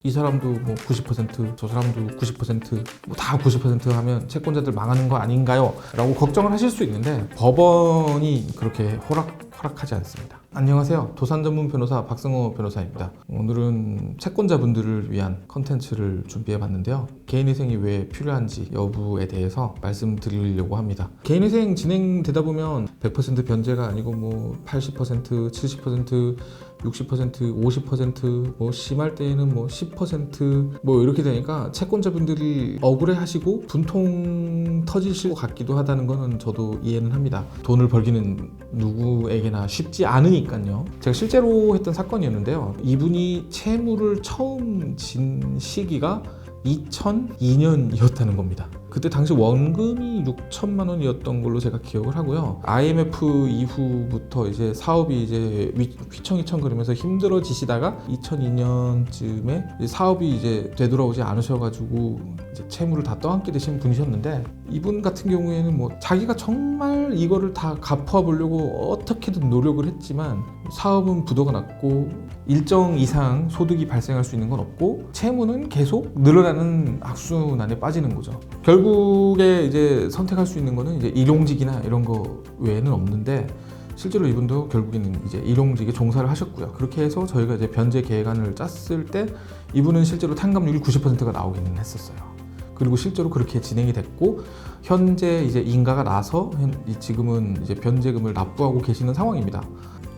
이 사람도 뭐 90%, 저 사람도 90%, 뭐 다 90% 하면 채권자들 망하는 거 아닌가요? 라고 걱정을 하실 수 있는데 법원이 그렇게 허락하지 않습니다. 안녕하세요. 도산 전문 변호사 박승호 변호사입니다. 오늘은 채권자분들을 위한 컨텐츠를 준비해 봤는데요. 개인회생이 왜 필요한지 여부에 대해서 말씀드리려고 합니다. 개인회생 진행되다 보면 100% 변제가 아니고 뭐 80%, 70%, 60%, 50%, 뭐 심할 때에는 뭐 10% 이렇게 되니까 채권자분들이 억울해 하시고 분통 터지실 것 같기도 하다는 거는 저도 이해는 합니다. 돈을 벌기는 누구에게나 쉽지 않으니까요. 제가 실제로 했던 사건이었는데요. 이분이 채무를 처음 진 시기가 2002년이었다는 겁니다. 그때 당시 원금이 6천만 원이었던 걸로 제가 기억을 하고요. IMF 이후부터 이제 사업이 이제 휘청휘청거리면서 힘들어지시다가 2002년쯤에 사업이 이제 되돌아오지 않으셔가지고 이제 채무를 다 떠안게 되신 분이셨는데, 이분 같은 경우에는 뭐 자기가 정말 이거를 다 갚아보려고 어떻게든 노력을 했지만 사업은 부도가 났고 일정 이상 소득이 발생할 수 있는 건 없고 채무는 계속 늘어나는 악순환에 빠지는 거죠. 결국에 이제 선택할 수 있는 거는 이제 일용직이나 이런 거 외에는 없는데, 실제로 이분도 결국에는 이제 일용직에 종사를 하셨고요. 그렇게 해서 저희가 이제 변제 계획안을 짰을 때 이분은 실제로 탕감률이 90%가 나오기는 했었어요. 그리고 실제로 그렇게 진행이 됐고, 현재 이제 인가가 나서 지금은 이제 변제금을 납부하고 계시는 상황입니다.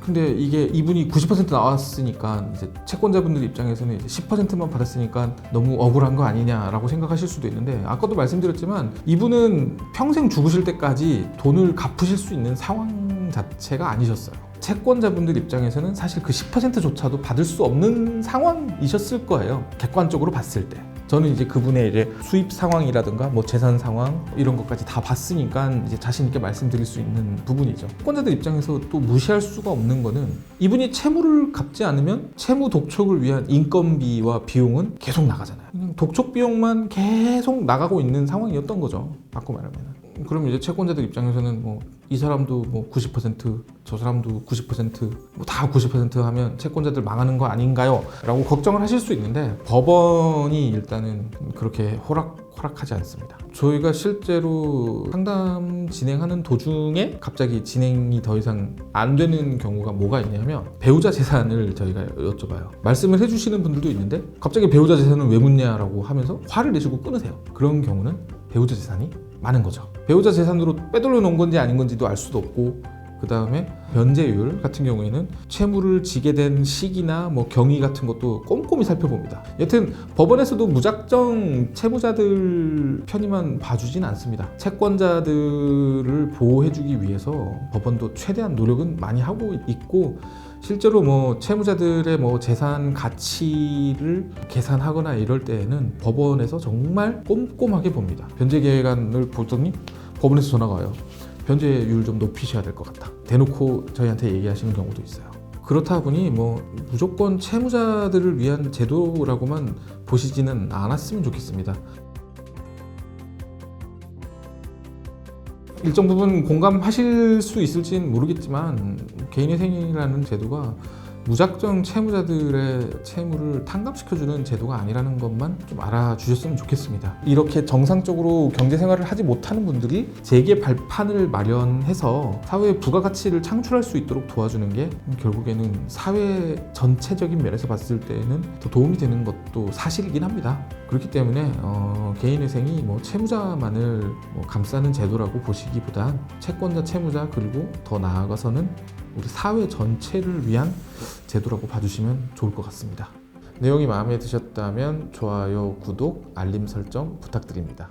근데 이게 이분이 90% 나왔으니까 이제 채권자분들 입장에서는 이제 10%만 받았으니까 너무 억울한 거 아니냐라고 생각하실 수도 있는데, 아까도 말씀드렸지만 이분은 평생 죽으실 때까지 돈을 갚으실 수 있는 상황 자체가 아니셨어요. 채권자분들 입장에서는 사실 그 10%조차도 받을 수 없는 상황이셨을 거예요. 객관적으로 봤을 때. 저는 이제 그분의 이제 수입 상황이라든가 뭐 재산 상황 이런 것까지 다 봤으니까 이제 자신 있게 말씀드릴 수 있는 부분이죠. 채권자들 입장에서 또 무시할 수가 없는 거는, 이분이 채무를 갚지 않으면 채무 독촉을 위한 인건비와 비용은 계속 나가잖아요. 그냥 독촉 비용만 계속 나가고 있는 상황이었던 거죠. 바꿔 말하면. 그럼 이제 채권자들 입장에서는 뭐 이 사람도 뭐 90%, 저 사람도 90%, 뭐 다 90% 하면 채권자들 망하는 거 아닌가요? 라고 걱정을 하실 수 있는데 법원이 일단은 그렇게 허락하지 않습니다. 저희가 실제로 상담 진행하는 도중에 갑자기 진행이 더 이상 안 되는 경우가 뭐가 있냐면, 배우자 재산을 저희가 여쭤봐요. 말씀을 해주시는 분들도 있는데 갑자기 배우자 재산은 왜 묻냐라고 하면서 화를 내시고 끊으세요. 그런 경우는 배우자 재산이 많은 거죠. 배우자 재산으로 빼돌려 놓은 건지 아닌 건지도 알 수도 없고, 그 다음에 변제율 같은 경우에는 채무를 지게 된 시기나 뭐 경위 같은 것도 꼼꼼히 살펴봅니다. 여튼 법원에서도 무작정 채무자들 편의만 봐주진 않습니다. 채권자들을 보호해주기 위해서 법원도 최대한 노력은 많이 하고 있고, 실제로 뭐 채무자들의 뭐 재산 가치를 계산하거나 이럴 때에는 법원에서 정말 꼼꼼하게 봅니다. 변제 계획안을 보더니 법원에서 전화가 와요. 변제율 좀 높이셔야 될 것 같다. 대놓고 저희한테 얘기하시는 경우도 있어요. 그렇다 보니 뭐 무조건 채무자들을 위한 제도라고만 보시지는 않았으면 좋겠습니다. 일정 부분 공감하실 수 있을진 모르겠지만, 개인회생이라는 제도가 무작정 채무자들의 채무를 탕감시켜주는 제도가 아니라는 것만 좀 알아주셨으면 좋겠습니다. 이렇게 정상적으로 경제생활을 하지 못하는 분들이 재계 발판을 마련해서 사회에 부가가치를 창출할 수 있도록 도와주는 게 결국에는 사회 전체적인 면에서 봤을 때는 더 도움이 되는 것도 사실이긴 합니다. 그렇기 때문에 개인회생이 뭐 채무자만을 뭐 감싸는 제도라고 보시기보단 채권자, 채무자, 그리고 더 나아가서는 우리 사회 전체를 위한 제도라고 봐주시면 좋을 것 같습니다. 내용이 마음에 드셨다면 좋아요, 구독, 알림 설정 부탁드립니다.